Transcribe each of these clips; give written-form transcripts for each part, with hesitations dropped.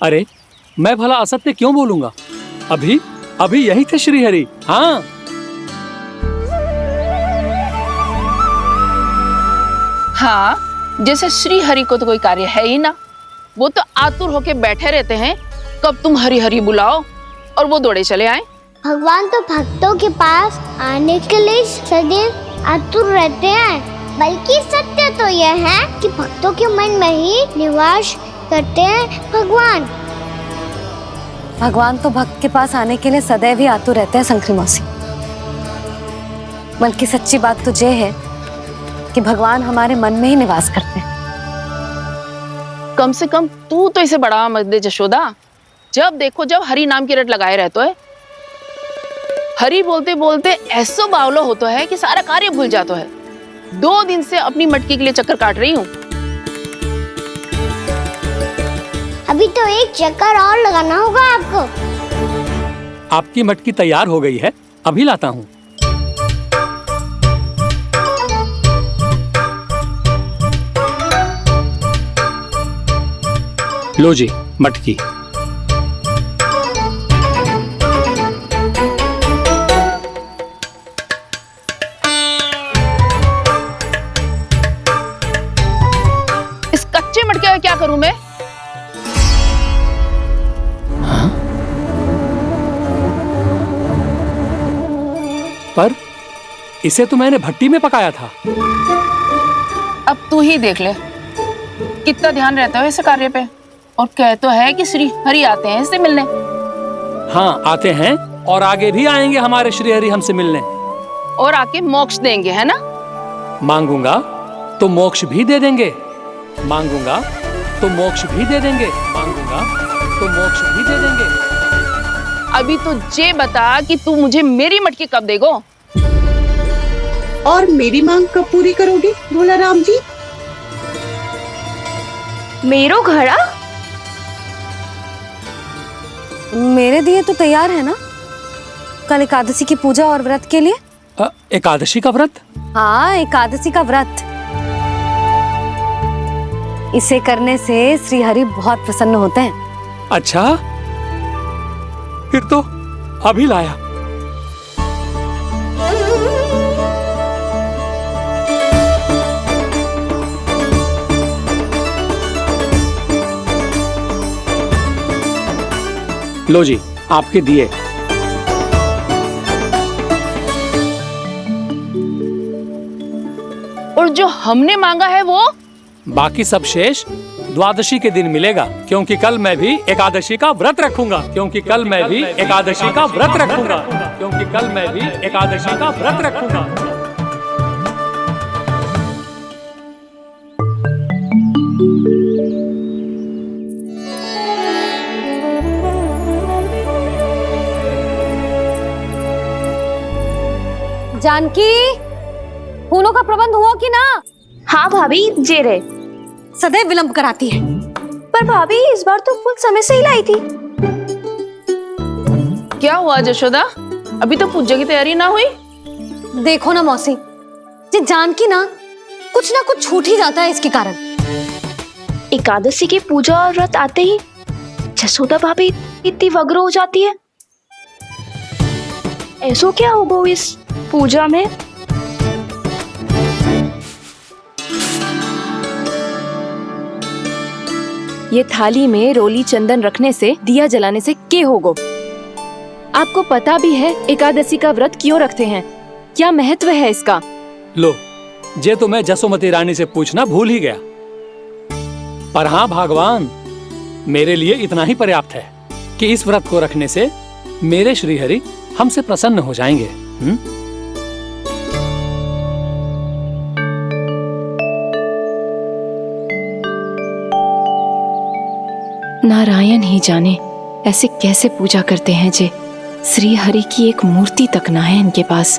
अरे मैं भला असत्य क्यों बोलूंगा? अभी अभी यही थे श्रीहरि। हाँ, हाँ, जैसे श्री हरि को तो कोई कार्य है ही ना। वो तो आतुर होके बैठे रहते हैं, कब तुम हरि हरि बुलाओ और वो दौड़े चले आए। भगवान तो भक्तों के पास आने के लिए सदैव आतुर रहते हैं। बल्कि सत्य तो यह है कि भक्तों के मन में ही निवास करते हैं भगवान। भगवान तो भक्त के पास आने के लिए सदैव ही आतुर रहते हैं शंकरी मौसी। बल्कि सच्ची बात तो ये है कि भगवान हमारे मन में ही निवास करते हैं। कम से कम तू तो इसे बढ़ावा मत दे जशोदा। जब देखो जब हरि नाम की रट लगाए रहते है। हरि बोलते बोलते ऐसो बावलो होता है कि सारा कार्य भूल जाता है। 2 दिन से अपनी मटकी के लिए चक्कर काट रही हूँ। अभी तो एक चक्कर और लगाना होगा आपको। आपकी मटकी तैयार हो गई है, अभी लाता हूँ। लो जी मटकी। इस कच्चे मटके का क्या करूं मैं? हाँ? पर इसे तो मैंने भट्टी में पकाया था। अब तू ही देख ले कितना ध्यान रहता है इस कार्य पे। और कह तो है कि श्री हरि आते हैं इससे मिलने। हाँ आते हैं और आगे भी आएंगे हमारे श्रीहरि हमसे मिलने। और आके मोक्ष देंगे, है ना? मांगूंगा तो मोक्ष भी दे देंगे, मांगूंगा तो मोक्ष भी दे देंगे, मांगूंगा तो मोक्ष भी दे देंगे। अभी तो ये बता कि तू मुझे मेरी मटकी कब देगो? और मेरी मांग कब पूरी करोगे भोला राम जी? मेरो घड़ा मेरे दिए तो तैयार है ना कल एकादशी की पूजा और व्रत के लिए। एकादशी का व्रत? हाँ, एकादशी का व्रत। इसे करने से श्री हरि बहुत प्रसन्न होते हैं। अच्छा, फिर तो अभी लाया। लो जी आपके दिए। और जो हमने मांगा है वो? बाकी सब शेष द्वादशी के दिन मिलेगा, क्योंकि कल मैं भी एकादशी का व्रत रखूंगा, क्योंकि कल मैं भी एकादशी का व्रत रखूंगा, क्योंकि कल मैं भी एकादशी का व्रत रखूंगा। जानकी, फूलों का प्रबंध हुआ कि ना? हाँ भाभी, जे रहे। सदैव विलंब कराती है। पर भाभी इस बार तो फूल समय से ही लाई थी। क्या हुआ जशोदा? अभी तो पूजा की तैयारी ना हुई? देखो ना मौसी, ये जानकी ना कुछ छूट ही जाता है इसके कारण। एकादशी की पूजा और व्रत आते ही जसोदा भाभी इतनी वग्र हो जाती है। ऐसो क्या हो इस पूजा में? ये थाली में रोली चंदन रखने से, दिया जलाने से के होगो? आपको पता भी है एकादशी का व्रत क्यों रखते हैं? क्या महत्व है इसका? लो, जे तो मैं जसोमती रानी से पूछना भूल ही गया। पर हाँ भगवान, मेरे लिए इतना ही पर्याप्त है कि इस व्रत को रखने से मेरे श्रीहरि हमसे प्रसन्न हो जाएंगे। नारायण ही जाने ऐसे कैसे पूजा करते हैं जे श्री हरि की एक मूर्ति तक ना है इनके पास।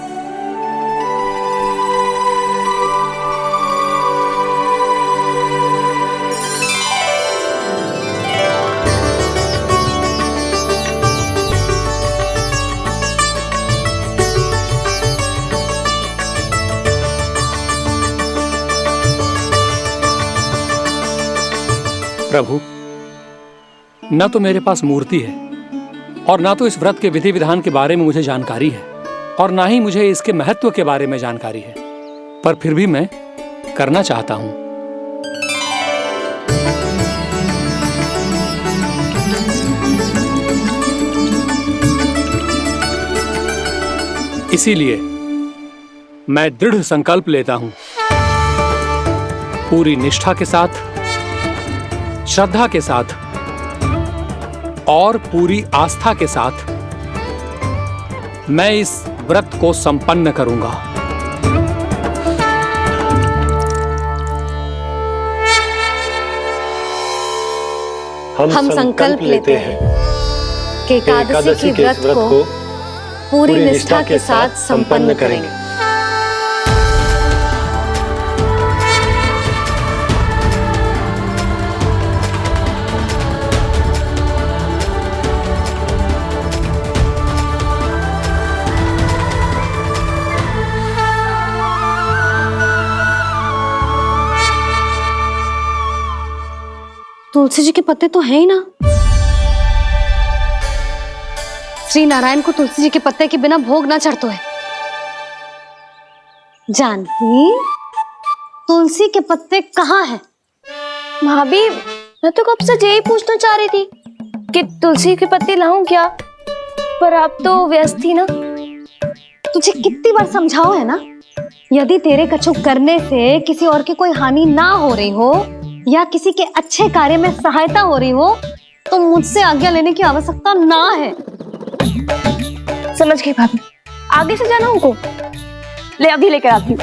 प्रभु, न तो मेरे पास मूर्ति है और ना तो इस व्रत के विधि विधान के बारे में मुझे जानकारी है और ना ही मुझे इसके महत्व के बारे में जानकारी है, पर फिर भी मैं करना चाहता हूं। इसीलिए मैं दृढ़ संकल्प लेता हूं, पूरी निष्ठा के साथ, श्रद्धा के साथ और पूरी आस्था के साथ मैं इस व्रत को संपन्न करूंगा। हम संकल्प लेते हैं कि एकादशी के व्रत को पूरी निष्ठा के साथ संपन्न करेंगे। तुलसी जी के पत्ते तो हैं ही ना। श्री नारायण को तुलसी जी के पत्ते के बिना भोग ना चढ़तो है। जानकी, तुलसी के पत्ते कहाँ हैं? भाभी, मैं तो कब से यही पूछना चाह रही थी कि तुलसी के पत्ते लाऊं क्या, पर आप तो व्यस्त थी ना। तुझे कितनी बार समझाओ है ना, यदि तेरे कछु करने से किसी और की कोई हानि ना हो रही हो या किसी के अच्छे कार्य में सहायता हो रही हो तो मुझसे आज्ञा लेने की आवश्यकता ना है। समझ गई भाभी, आगे से जाना उनको ले, अभी लेकर आती हूँ।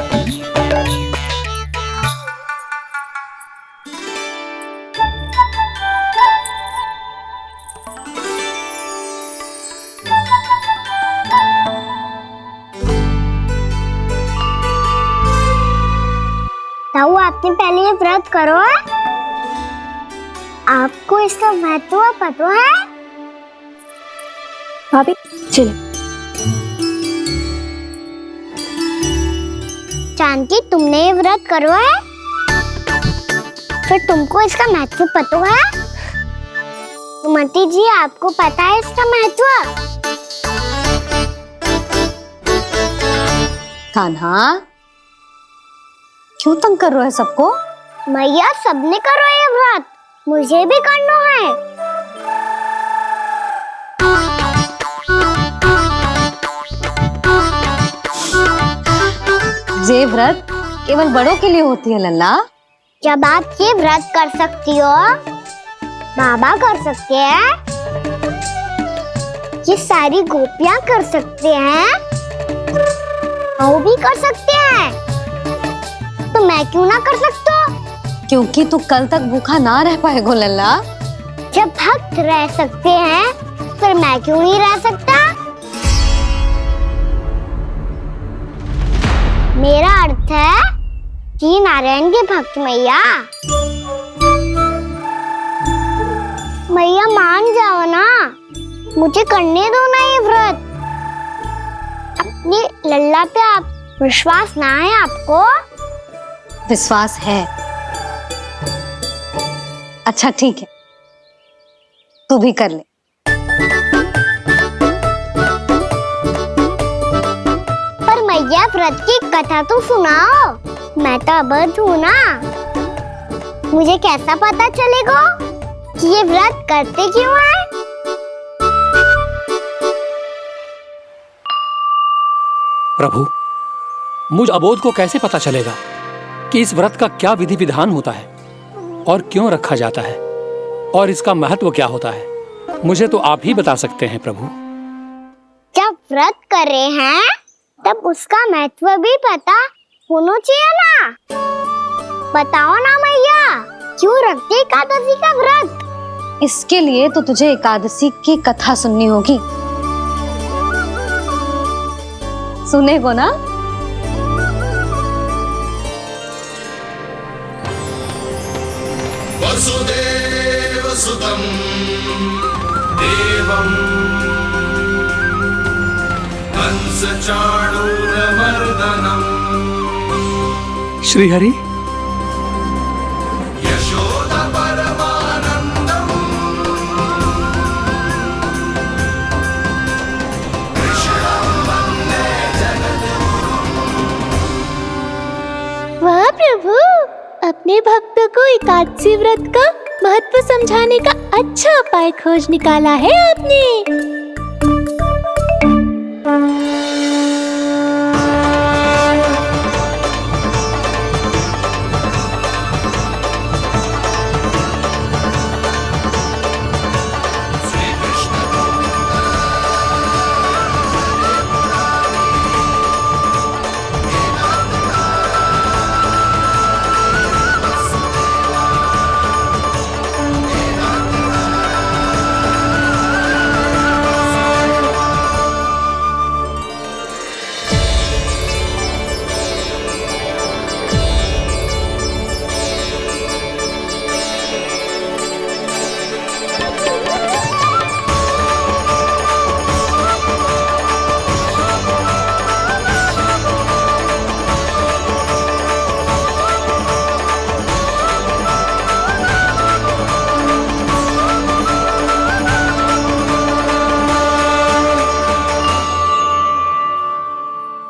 ताऊ, आपने पहले ये व्रत करो है? आपको इसका महत्व पता है? भाभी चलो। जानकी, तुमने ये व्रत करो है? फिर तुमको इसका महत्व पता है? सुमति जी, आपको पता है इसका महत्व? कान्हा, क्यों तंग कर रहे हो सबको? मैया, सबने करो ये व्रत, मुझे भी करना है। ये व्रत केवल बड़ों के लिए होती है लल्ला। जब आप ये व्रत कर सकती हो, बाबा कर सकते हैं, ये सारी गोपियां कर सकते हैं, वो भी कर सकते हैं, तो मैं क्यों ना कर सकता? क्योंकि तू कल तक भूखा ना रह पाएगो लल्ला। जब भक्त रह सकते हैं, फिर मैं क्यों नहीं रह सकता? मेरा अर्थ है कि नारायण के भक्त मैया। मैया, मान जाओ ना, मुझे करने दो ना ये व्रत। अपनी लल्ला पे आप विश्वास ना है आपको? विश्वास है। अच्छा ठीक है, तू भी कर ले। पर मैया, व्रत की कथा तो सुनाओ, मैं तो अबध हूँ ना। मुझे कैसा पता चलेगा कि ये व्रत करते क्यों हैं? प्रभु, मुझ अबोध को कैसे पता चलेगा कि इस व्रत का क्या विधि विधान होता है और क्यों रखा जाता है और इसका महत्व क्या होता है? मुझे तो आप ही बता सकते हैं प्रभु। जब व्रत कर रहे हैं तब उसका महत्व भी पता होना चाहिए ना। बताओ ना मैया, क्यों रखते एकादशी का व्रत? इसके लिए तो तुझे एकादशी की कथा सुननी होगी। सुनेगो ना? वसुदेव सुतं देवं कंस चाणूरमर्दनम् श्रीहरि, यशोदा परमानंदम् भक्तों को एकादशी व्रत का महत्व समझाने का अच्छा उपाय खोज निकाला है आपने।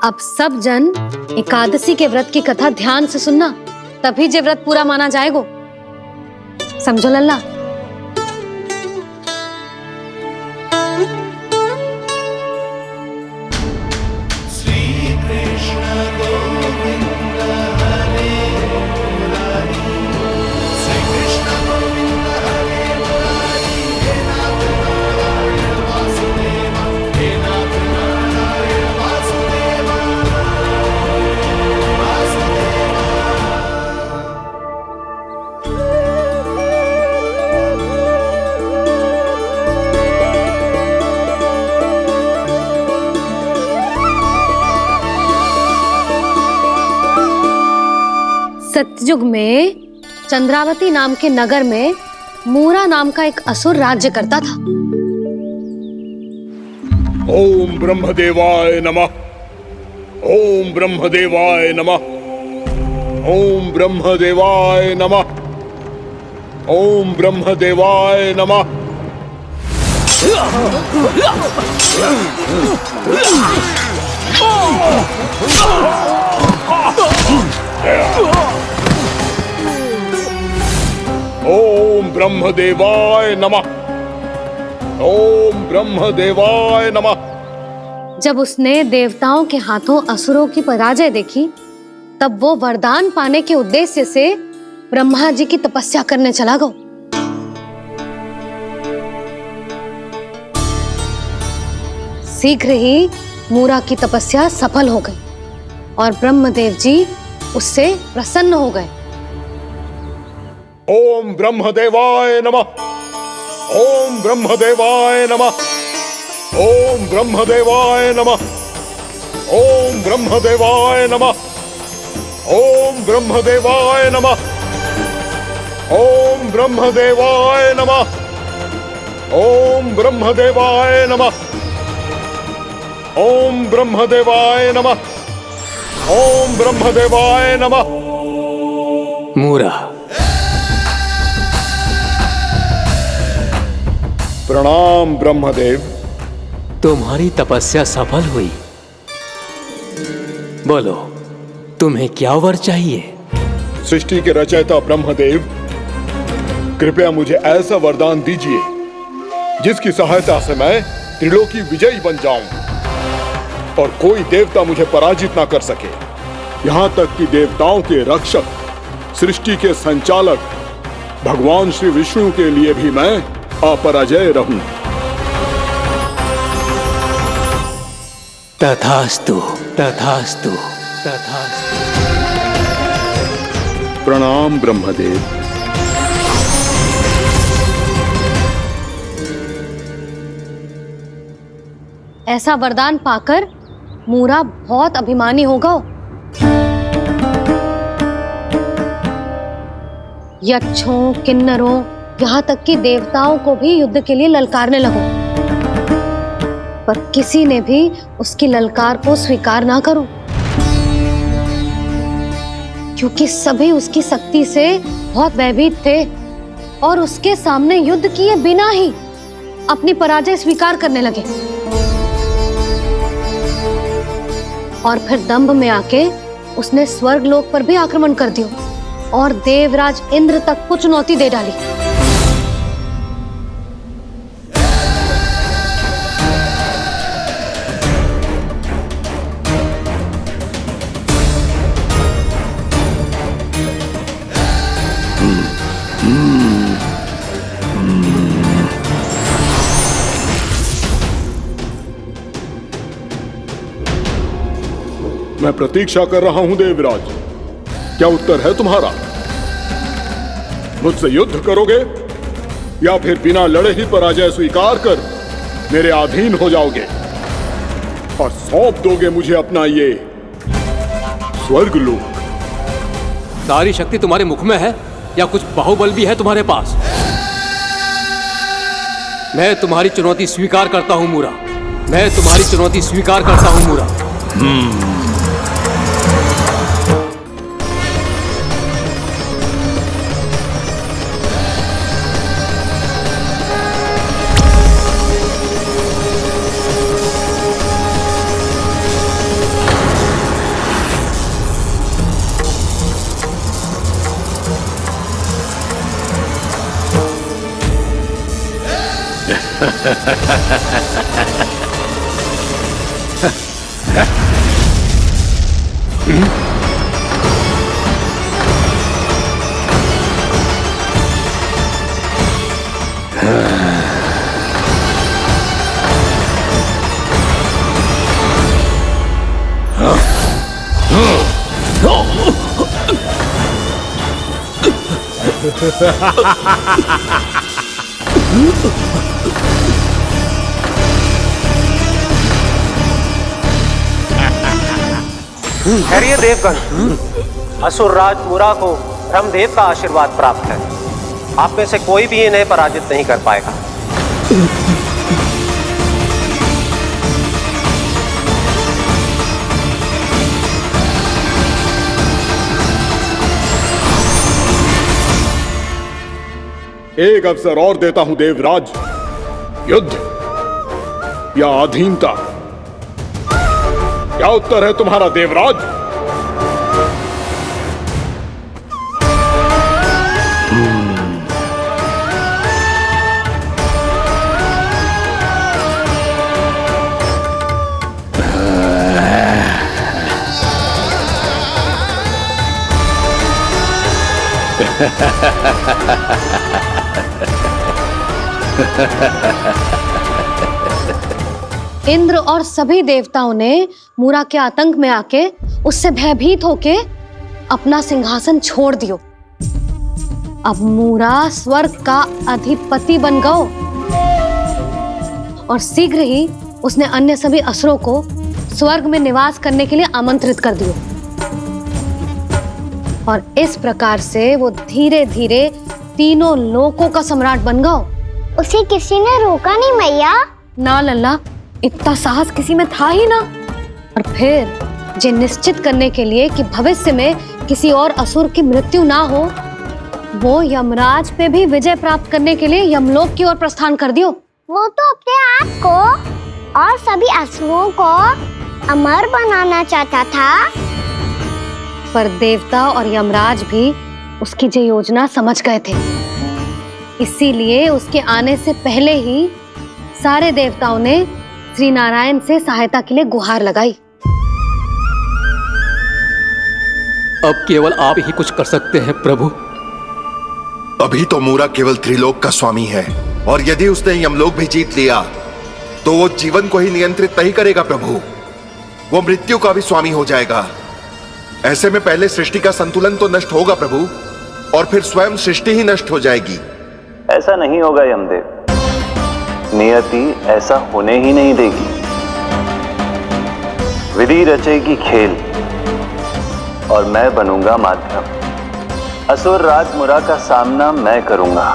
अब सब जन एकादशी के व्रत की कथा ध्यान से सुनना, तभी जे व्रत पूरा माना जाएगो। समझो लल्ला। सतयुग में चंद्रावती नाम के नगर में मूरा नाम का एक असुर राज्य करता था। ओम ब्रह्मदेवाय नमः। ओम ब्रह्मदेवाय नमः। ओम ब्रह्मदेवाय नमः। ओम ब्रह्मदेवाय नमः। ओम ब्रह्मदेवाय नमः। ओम ब्रह्मदेवाय नमः। जब उसने देवताओं के हाथों असुरों की पराजय देखी, तब वो वरदान पाने के उद्देश्य से ब्रह्मा जी की तपस्या करने चला गया। शीघ्र ही मूरा की तपस्या सफल हो गई और ब्रह्मदेव जी उससे प्रसन्न हो गए। ओम ब्रह्मदेवाय नमः। ओम ब्रह्मदेवाय नमः। ओम ब्रह्मदेवाय नमः। ओम ब्रह्मदेवाय नमः। ओम ब्रह्मदेवाय नमः। ओम ब्रह्मदेवाय नमः। ओम ब्रह्मदेवाय नमः। ओम ब्रह्मदेवाय नमः। ओम ब्रह्मदेवाय नमः। मूरा, प्रणाम ब्रह्मदेव। तुम्हारी तपस्या सफल हुई। बोलो, तुम्हें क्या वर चाहिए? सृष्टि के रचयिता ब्रह्मदेव, कृपया मुझे ऐसा वरदान दीजिए जिसकी सहायता से मैं त्रिलोकी विजयी बन जाऊं और कोई देवता मुझे पराजित ना कर सके। यहां तक कि देवताओं के रक्षक, सृष्टि के संचालक भगवान श्री विष्णु के लिए भी मैं अपराजय रहूं। तथास्तु, तथास्तु, तथास्तु। प्रणाम ब्रह्मदेव। ऐसा वरदान पाकर मूरा बहुत अभिमानी होगा। यक्षों, किन्नरों, यहाँ तक कि देवताओं को भी युद्ध के लिए ललकारने लगो, पर किसी ने भी उसकी ललकार को स्वीकार ना करो, क्योंकि सभी उसकी शक्ति से बहुत भयभीत थे और उसके सामने युद्ध किए बिना ही अपनी पराजय स्वीकार करने लगे और फिर दंभ में आके उसने स्वर्ग लोक पर भी आक्रमण कर दिया। और देवराज इंद्र तक को चुनौती दे डाली। मैं प्रतीक्षा कर रहा हूं देवराज, क्या उत्तर है तुम्हारा? मुझसे युद्ध करोगे या फिर बिना लड़े ही पराजय स्वीकार कर मेरे अधीन हो जाओगे और सौंप दोगे मुझे अपना ये स्वर्ग लोक? सारी शक्ति तुम्हारे मुख में है या कुछ बाहुबल भी है तुम्हारे पास? मैं तुम्हारी चुनौती स्वीकार करता हूं मूरा, मैं तुम्हारी चुनौती स्वीकार करता हूं मूरा। खैरिए देवगण, असुरराज मुरा को ब्रह्मदेव का आशीर्वाद प्राप्त है। आप में से कोई भी इन्हें पराजित नहीं कर पाएगा। एक अवसर और देता हूं देवराज, युद्ध या अधीनता, क्या उत्तर है तुम्हारा देवराज? इंद्र और सभी देवताओं ने मूरा के आतंक में आके उससे भयभीत होके अपना सिंहासन छोड़ दियो। अब मूरा स्वर्ग का अधिपति बन गयो और शीघ्र ही उसने अन्य सभी असुरों को स्वर्ग में निवास करने के लिए आमंत्रित कर दियो। और इस प्रकार से वो धीरे धीरे तीनों लोकों का सम्राट बन गयो। उसे किसी ने रोका नहीं मैया? ना लल्ला, इतना साहस किसी में था ही ना। और फिर ये निश्चित करने के लिए कि भविष्य में किसी और असुर की मृत्यु ना हो, वो यमराज पे भी विजय प्राप्त करने के लिए यमलोक की ओर प्रस्थान कर दियो। वो तो अपने आप को और सभी असुरों को अमर बनाना चाहता था। पर देवता और यमराज भी उसकी ये योजना समझ गए थे, इसीलिए उसके आने से पहले ही सारे देवताओं ने श्री नारायण से सहायता के लिए गुहार लगाई। अब केवल आप ही कुछ कर सकते हैं प्रभु। अभी तो मूरा केवल त्रिलोक का स्वामी है, और यदि उसने यमलोक भी जीत लिया तो वो जीवन को ही नियंत्रित नहीं करेगा प्रभु, वो मृत्यु का भी स्वामी हो जाएगा। ऐसे में पहले सृष्टि का संतुलन तो नष्ट होगा प्रभु, और फिर स्वयं सृष्टि ही नष्ट हो जाएगी। ऐसा नहीं होगा यमदेव, नियति ऐसा होने ही नहीं देगी। विधि रचेगी खेल और मैं बनूंगा माध्यम। असुर राज मुरा का सामना मैं करूंगा।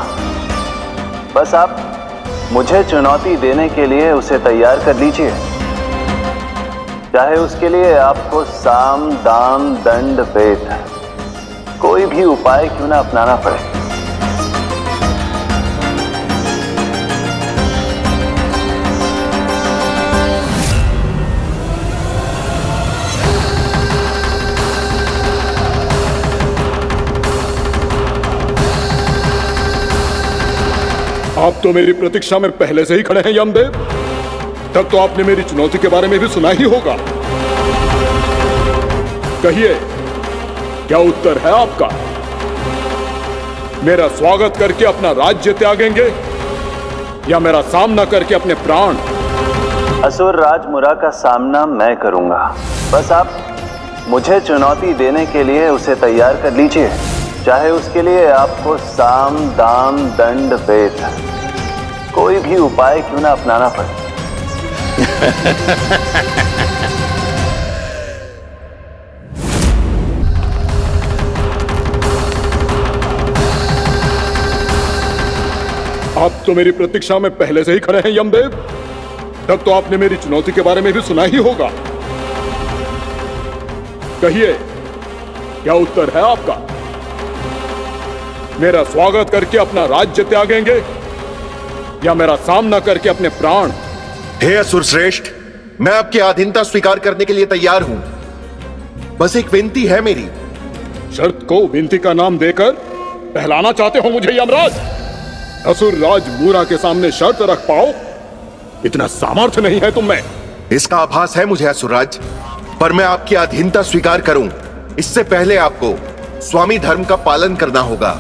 बस आप मुझे चुनौती देने के लिए उसे तैयार कर लीजिए, चाहे उसके लिए आपको साम दाम दंड भेद कोई भी उपाय क्यों ना अपनाना पड़े। आप तो मेरी प्रतीक्षा में पहले से ही खड़े हैं यमदेव। तब तो आपने मेरी चुनौती के बारे में भी सुना ही होगा। कहिए, क्या उत्तर है आपका? मेरा स्वागत करके अपना राज्य त्यागेंगे या मेरा सामना करके अपने प्राण? असुर राज मुरा का सामना मैं करूंगा। बस आप मुझे चुनौती देने के लिए उसे तैयार कर लीजिए, चाहे उसके लिए आपको साम दाम दंड भेद कोई भी उपाय क्यों ना अपनाना पड़े। आप तो मेरी प्रतीक्षा में पहले से ही खड़े हैं यमदेव। तब तो आपने मेरी चुनौती के बारे में भी सुना ही होगा। कहिए, क्या उत्तर है आपका? मेरा स्वागत करके अपना राज्य त्यागेंगे या मेरा सामना करके अपने प्राण? हे असुर श्रेष्ठ, मैं आपकी अधीनता स्वीकार करने के लिए तैयार हूं। बस एक विनती है मेरी। शर्त को विनती का नाम देकर पहलाना चाहते हो मुझे यमराज? असुर राज मूरा के सामने शर्त रख पाओ, इतना सामर्थ्य नहीं है तुम में। इसका आभास है मुझे असुरराज, पर मैं आपकी अधीनता स्वीकार करूं इससे पहले आपको स्वामी धर्म का पालन करना होगा।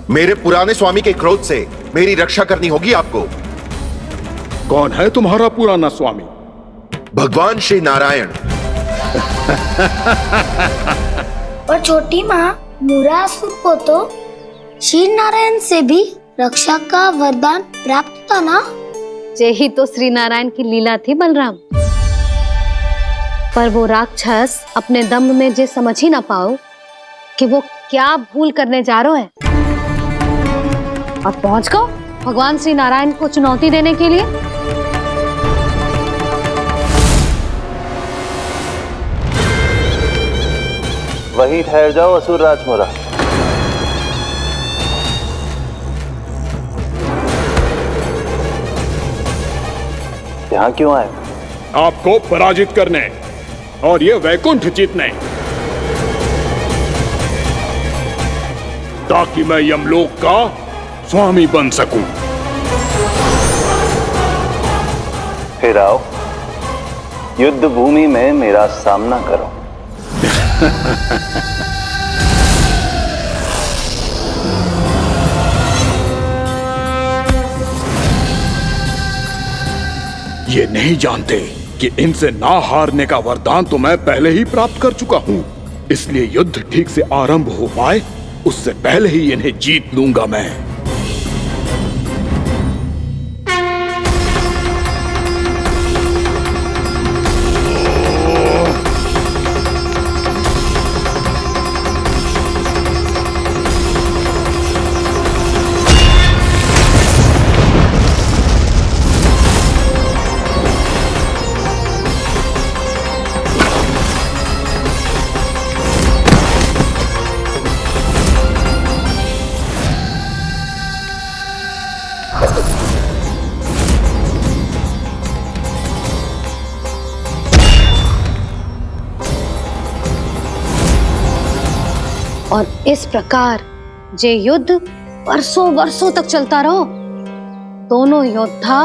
मेरे पुराने स्वामी के क्रोध से मेरी रक्षा करनी होगी आपको। कौन है तुम्हारा पुराना स्वामी? भगवान श्री नारायण। और छोटी माँ मुरासुर को तो श्री नारायण से भी रक्षा का वरदान प्राप्त था ना? यही तो श्री नारायण की लीला थी बलराम। पर वो राक्षस अपने दम में जे समझ ही ना पाओ कि वो क्या भूल करने जा रहे हैं। अब पहुंच गो भगवान श्री नारायण को चुनौती देने के लिए। वहीं ठहर जाओ असुर राज मुरा। यहां क्यों आए? आपको पराजित करने और ये वैकुंठ जीतने, ताकि मैं यमलोक का स्वामी बन सकूं। फिर आओ, युद्ध भूमि में मेरा सामना करो। ये नहीं जानते कि इनसे ना हारने का वरदान तो मैं पहले ही प्राप्त कर चुका हूं, इसलिए युद्ध ठीक से आरंभ हो पाए उससे पहले ही इन्हें जीत लूंगा मैं। और इस प्रकार ये युद्ध वर्षों वर्षों तक चलता रहो। दोनों योद्धा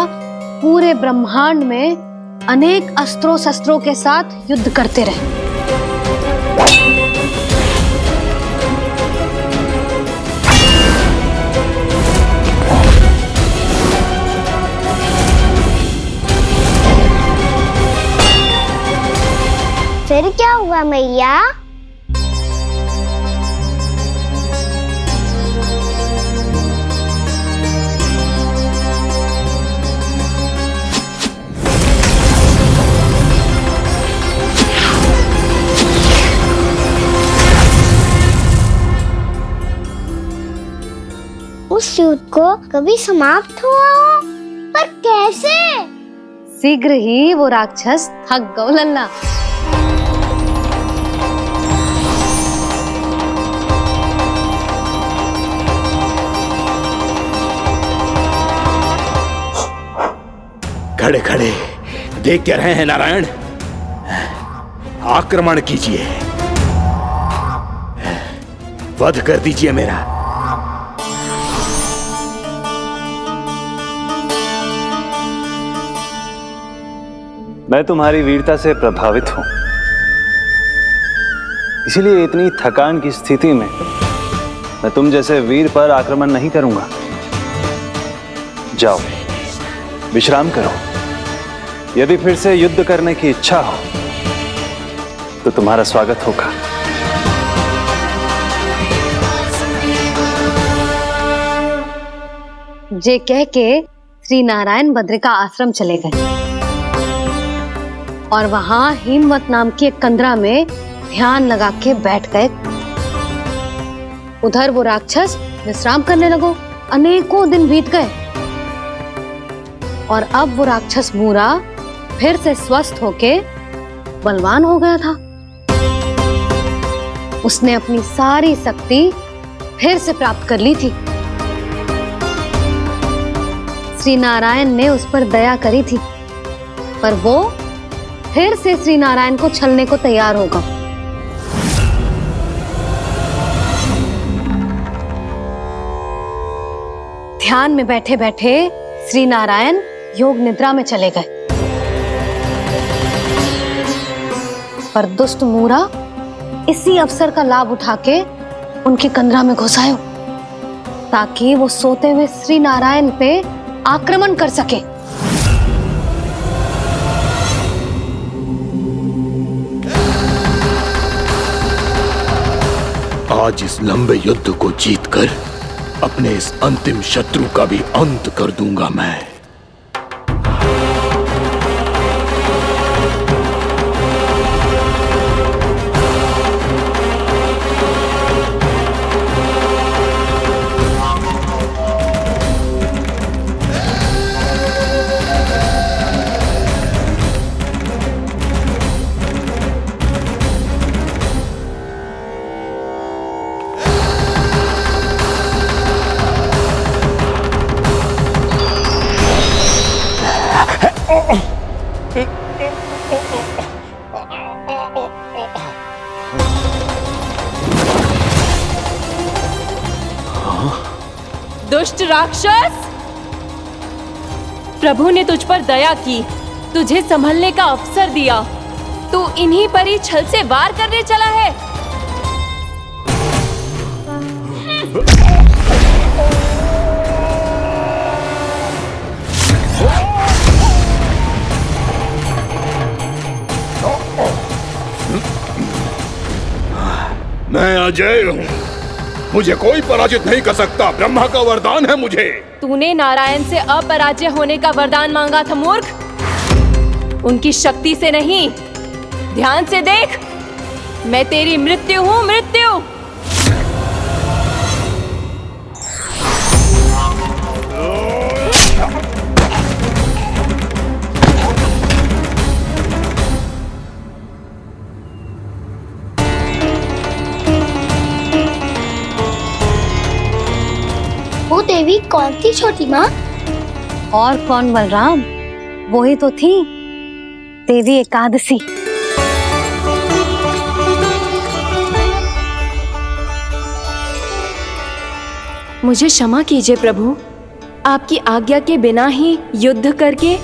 पूरे ब्रह्मांड में अनेक अस्त्रों शस्त्रों के साथ युद्ध करते रहे। फिर क्या हुआ मैया? उस युद्ध को कभी समाप्त हुआ हो, पर कैसे? शीघ्र ही वो राक्षस थक गौ लल्ला। खड़े खड़े देख क्या रहे हैं नारायण? आक्रमण कीजिए, वध कर दीजिए मेरा। मैं तुम्हारी वीरता से प्रभावित हूं, इसीलिए इतनी थकान की स्थिति में मैं तुम जैसे वीर पर आक्रमण नहीं करूंगा। जाओ, विश्राम करो। यदि फिर से युद्ध करने की इच्छा हो तो तुम्हारा स्वागत होगा। जे कह के श्री नारायण बद्रिका आश्रम चले गए और वहां हिमवत नाम की एक कंदरा में ध्यान लगा के बैठ गए। उधर वो राक्षस विश्राम करने लगो। अनेकों दिन बीत गए और अब वो राक्षस मूरा फिर से स्वस्थ होके बलवान हो गया था। उसने अपनी सारी शक्ति फिर से प्राप्त कर ली थी। श्री नारायण ने उस पर दया करी थी, पर वो फिर से श्री नारायण को छलने को तैयार होगा। ध्यान में बैठे बैठे श्री नारायण योग निद्रा में चले गए, पर दुष्ट मूरा इसी अवसर का लाभ उठा के उनकी कंदरा में घुस आयो ताकि वो सोते हुए श्री नारायण पे आक्रमण कर सके। आज इस लंबे युद्ध को जीतकर अपने इस अंतिम शत्रु का भी अंत कर दूंगा मैं। दुष्ट राक्षस, प्रभु ने तुझ पर दया की, तुझे संभलने का अवसर दिया। तू इन्हीं पर ही छल से वार करने चला है। मैं अजय हूँ, मुझे कोई पराजित नहीं कर सकता। ब्रह्मा का वरदान है मुझे। तूने नारायण से अपराजय होने का वरदान मांगा था मूर्ख, उनकी शक्ति से नहीं। ध्यान से देख, मैं तेरी मृत्यु हूँ, मृत्यु। वो देवी कौन थी छोटी माँ? और कौन बलराम, वही तो थी देवी एकादशी। मुझे क्षमा कीजिए प्रभु, आपकी आज्ञा के बिना ही युद्ध करके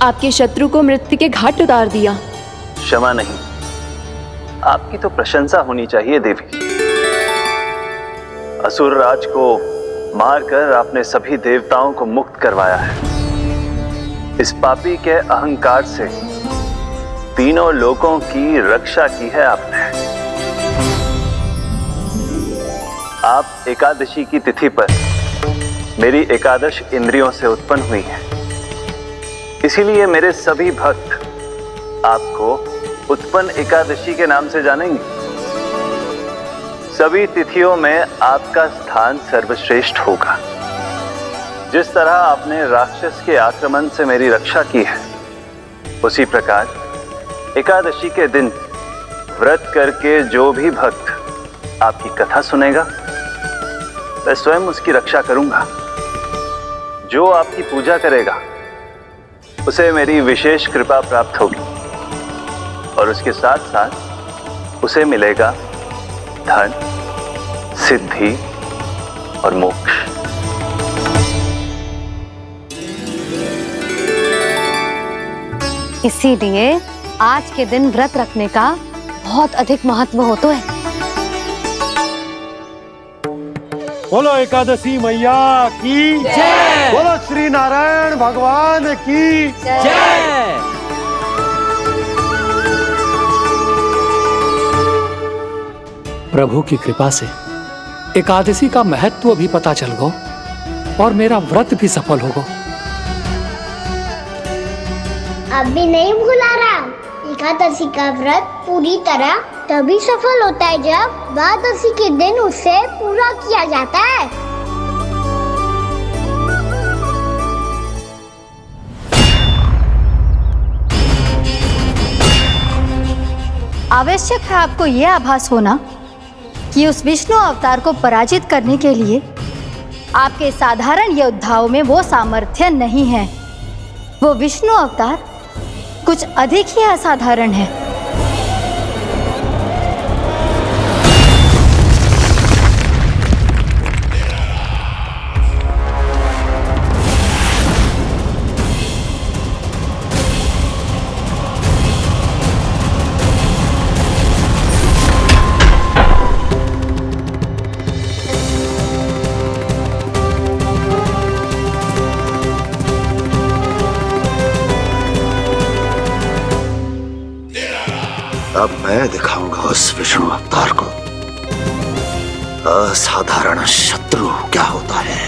आपके शत्रु को मृत्यु के घाट उतार दिया। क्षमा नहीं, आपकी तो प्रशंसा होनी चाहिए देवी। असुर राज को मारकर आपने सभी देवताओं को मुक्त करवाया है। इस पापी के अहंकार से तीनों लोकों की रक्षा की है आपने। आप एकादशी की तिथि पर मेरी एकादश इंद्रियों से उत्पन्न हुई हैं। इसीलिए मेरे सभी भक्त आपको उत्पन्न एकादशी के नाम से जानेंगे। सभी तिथियों में आपका स्थान सर्वश्रेष्ठ होगा। जिस तरह आपने राक्षस के आक्रमण से मेरी रक्षा की है, उसी प्रकार एकादशी के दिन व्रत करके जो भी भक्त आपकी कथा सुनेगा, मैं स्वयं उसकी रक्षा करूंगा। जो आपकी पूजा करेगा उसे मेरी विशेष कृपा प्राप्त होगी और उसके साथ साथ उसे मिलेगा धन, सिद्धि और मोक्ष। इसीलिए आज के दिन व्रत रखने का बहुत अधिक महत्व होता है। बोलो एकादशी मैया की जय। बोलो श्री नारायण भगवान की जय। प्रभु की कृपा से एकादशी का महत्व भी पता चल गो और मेरा व्रत भी सफल हो गो। अभी नहीं भूला राम, एकादशी का व्रत पूरी तरह तभी सफल होता है जब द्वादशी के दिन उसे पूरा किया जाता है। आवश्यक है आपको यह आभास होना कि उस विष्णु अवतार को पराजित करने के लिए आपके साधारण योद्धाओं में वो सामर्थ्य नहीं है। वो विष्णु अवतार कुछ अधिक ही असाधारण है। अब मैं दिखाऊंगा उस विष्णु अवतार को असाधारण शत्रु क्या होता है।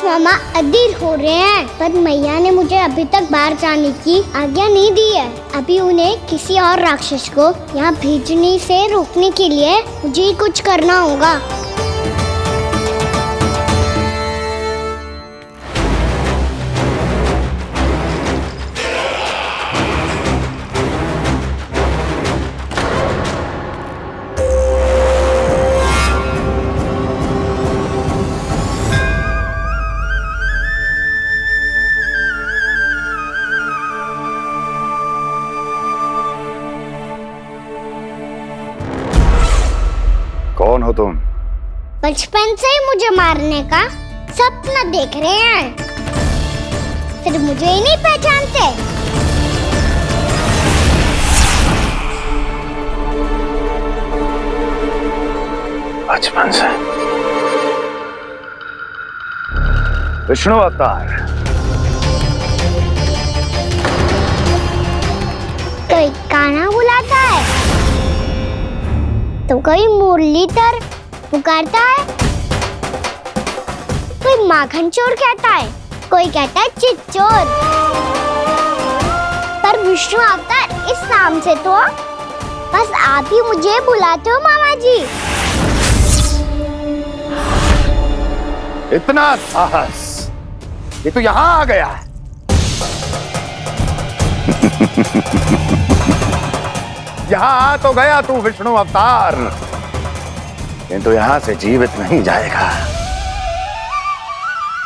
मामा अधीर हो रहे हैं, पर मैया ने मुझे अभी तक बाहर जाने की आज्ञा नहीं दी है। अभी उन्हें किसी और राक्षस को यहाँ भेजने से रोकने के लिए मुझे ही कुछ करना होगा। कौन हो तुम? बचपन से ही मुझे मारने का सपना देख रहे हैं, फिर मुझे ही नहीं पहचानते। बचपन से विष्णु अवतार। कोई कान्हा बुलाता है तो कोई मुरलीधर पुकारता है, कोई माखन चोर कहता है, कोई कहता है चिच्चोर। पर विष्णु अवतार इस नाम से तो बस आप ही मुझे बुलाते हो मामा जी। इतना साहस, ये तो यहाँ आ गया है। यहाँ आ तो गया तू विष्णु अवतार, किंतु यहाँ से जीवित नहीं जाएगा।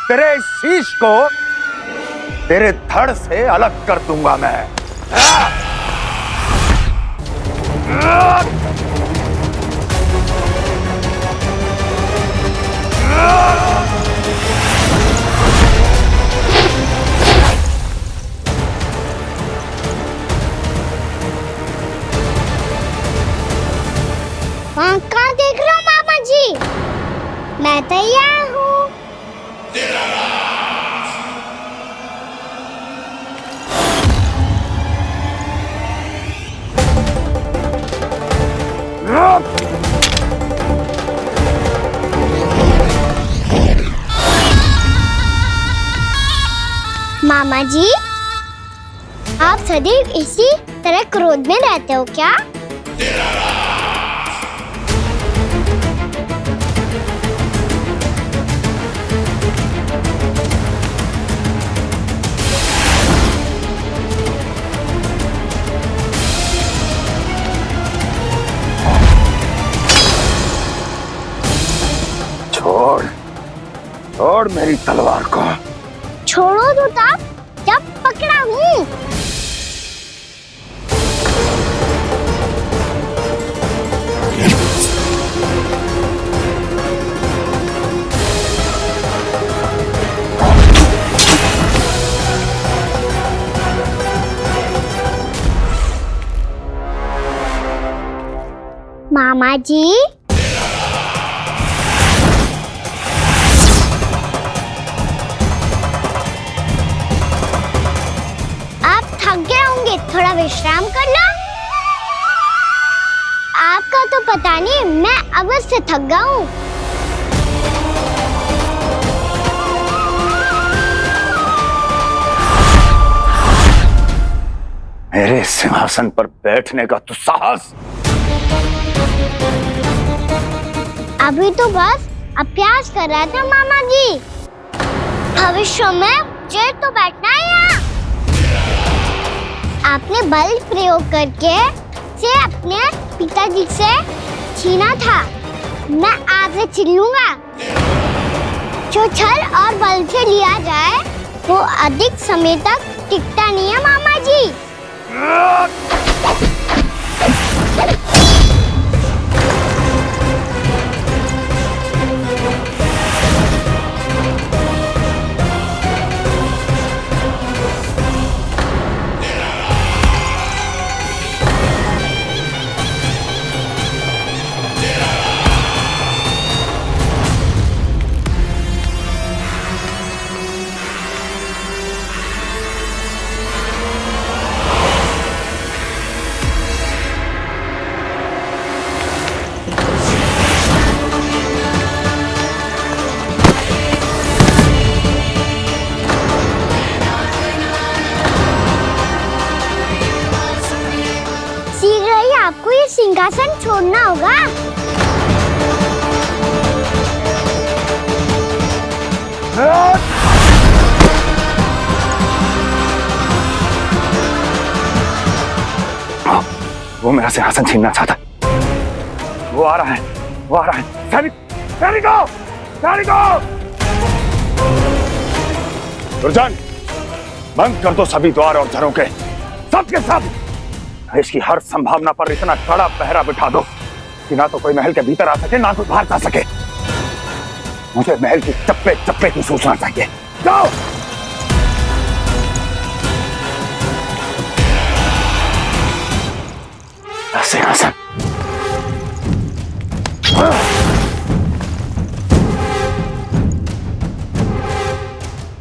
तेरे इस शीश को तेरे धड़ से अलग कर दूंगा मैं। वहाँ कहाँ देख रहे हो मामा जी? मैं तैयार हूँ। मामा जी, आप सदैव इसी तरह क्रोध में रहते हो क्या? छोड़ मेरी तलवार को। छोड़ो तो तब जब पकड़ा हूँ। मामा जी, आप थक गए होंगे, थोड़ा विश्राम कर लो। आपका तो पता नहीं, मैं अवश्य थक गया हूँ। मेरे सिंहासन पर बैठने का तो साहस। अभी तो बस अभ्यास कर रहा था मामा जी। भविष्य में मुझे तो बैठना है यहाँ। आपने बल प्रयोग करके से अपने पिताजी से छीना था। मैं आज से छीन लूंगा। जो छल और बल से लिया जाए वो अधिक समय तक टिकता नहीं है मामा जी। शीघ्र ही आपको ये सिंहासन छोड़ना होगा। वो मेरा सिंहासन छीनना चाहता है। वो आ रहा है, वो आ रहा है। सैनिकों, सैनिकों! दुर्जन, बंद कर दो सभी द्वार और झरोखे, सब के सब। इसकी हर संभावना पर इतना कड़ा पहरा बिठा दो कि ना तो कोई महल के भीतर आ सके, ना कोई बाहर जा सके। मुझे महल की चप्पे चप्पे की सूचना चाहिए। जाओ। सिंहासन।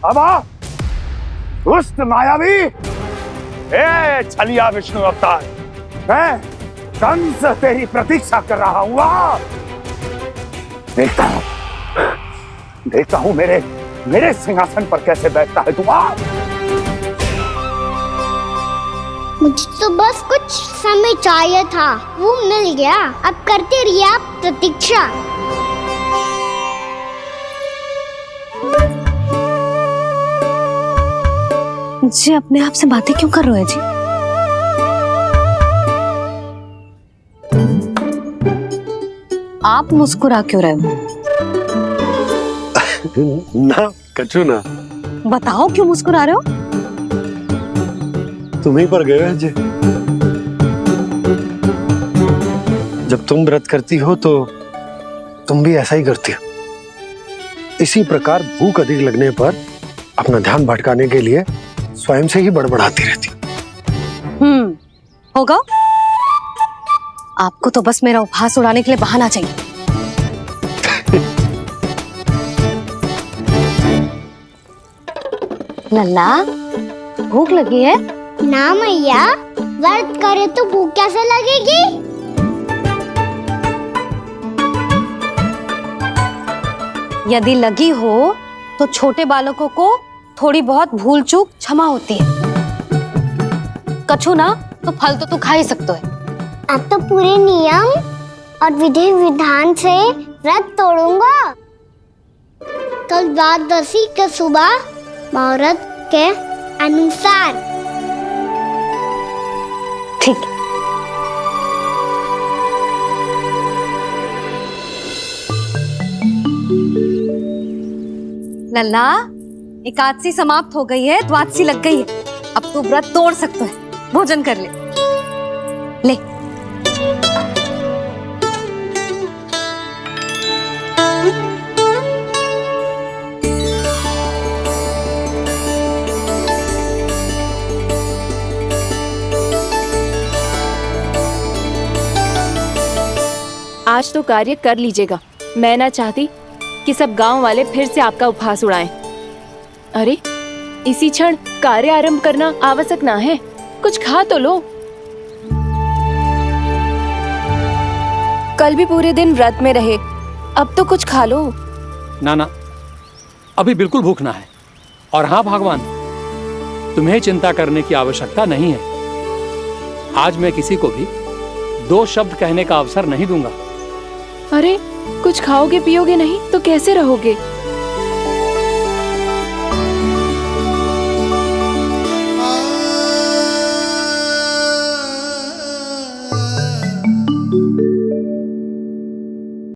अब आ, दुष्ट मायावी, ए छलिया विष्णु अवतार, मैं कंस तेरी प्रतीक्षा कर रहा हूं। देखता हूं मेरे सिंहासन पर कैसे बैठता है तू। मुझे तो बस कुछ समय चाहिए था, वो मिल गया। अब करते रहिए आप प्रतीक्षा। जी अपने आप से बातें क्यों कर रहे हो जी? आप मुस्कुरा क्यों रहे हो? ना कछु ना। बताओ क्यों मुस्कुरा रहे हो? तुम ही पर गए जी। जब तुम व्रत करती हो तो तुम भी ऐसा ही करती हो। इसी प्रकार भूख अधिक लगने पर अपना ध्यान भटकाने के लिए स्वयं से ही बड़बड़ाती रहती। होगा। आपको तो बस मेरा उपहास उड़ाने के लिए बहाना चाहिए। लल्ला, भूख लगी है? ना मैया, व्रत करे तो भूख कैसे लगेगी? यदि लगी हो तो छोटे बालकों को थोड़ी बहुत भूल चूक क्षमा होती है। कछु ना तो फल तो तू खा ही सकते है। अब तो पूरे नियम और विधि विधान से व्रत तोड़ूंगा। कल द्वादशी के सुबह मुहूर्त के अनुसार। ठीक। लल्ला, एकादशी समाप्त हो गई है, द्वादशी लग गई है। अब तू व्रत तोड़ सकता है, भोजन कर ले। ले। आज तो कार्य कर लीजिएगा। मैं ना चाहती कि सब गांव वाले फिर से आपका उपहास उड़ाएं। अरे इसी क्षण कार्य आरंभ करना आवश्यक ना है, कुछ खा तो लो। कल भी पूरे दिन व्रत में रहे, अब तो कुछ खा लो। ना ना, अभी बिल्कुल भूख ना है। और हाँ भगवान, तुम्हें चिंता करने की आवश्यकता नहीं है। आज मैं किसी को भी 2 शब्द कहने का अवसर नहीं दूंगा। अरे कुछ खाओगे पियोगे नहीं तो कैसे रहोगे?